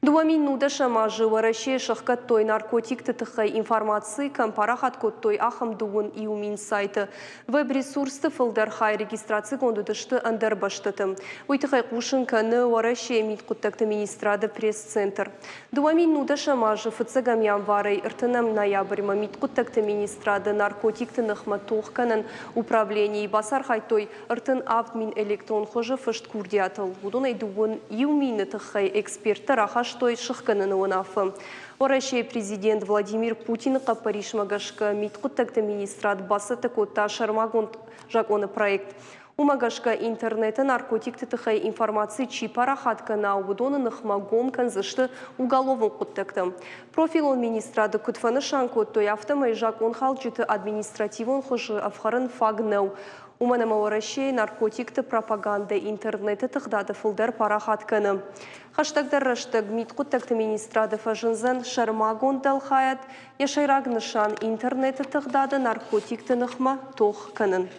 Дуаминнуда шамажы вараше шыққат той наркотикті тұқы информации компарахат код той ахым дуын иумин сайты. Веб-ресурсты фылдар хай регистрации кондудышты андыр баштытым. Уйтықай қушын кәні вараше мит құттақты министрады пресс-центр. Дуаминнуда шамажы фыцығам январай ыртынам ноябрьма мит құттақты министрады наркотикті нықма тоққанын управлении басар хай той ыртын авдмин электрон хожы фышт курдиятыл. Будунай дуын иумины тұқай эксперті рахаш той шыққанын онафы. Орашей президент Владимир Путин Париж магашка миткуттакты министрат басыты котта шармагон жаконы проект. Умагашка интернеты наркотикты тыхай информации чипара хатка на убудоны нахмагом канзышты уголовын куттакты. Профил он министрады кутфаны шанкот той автомай жакон халджиты административон хожы афхарын фагнау. Уманама орашей наркотикты пропаганда интернеты тыхдады фылдар парахатканы. Хаштагдар раштаг миткуттакты министрады фажынзан шармагон далхаят, яшайраг нышан интернеты тыхдады наркотикты нахма тоқ канын.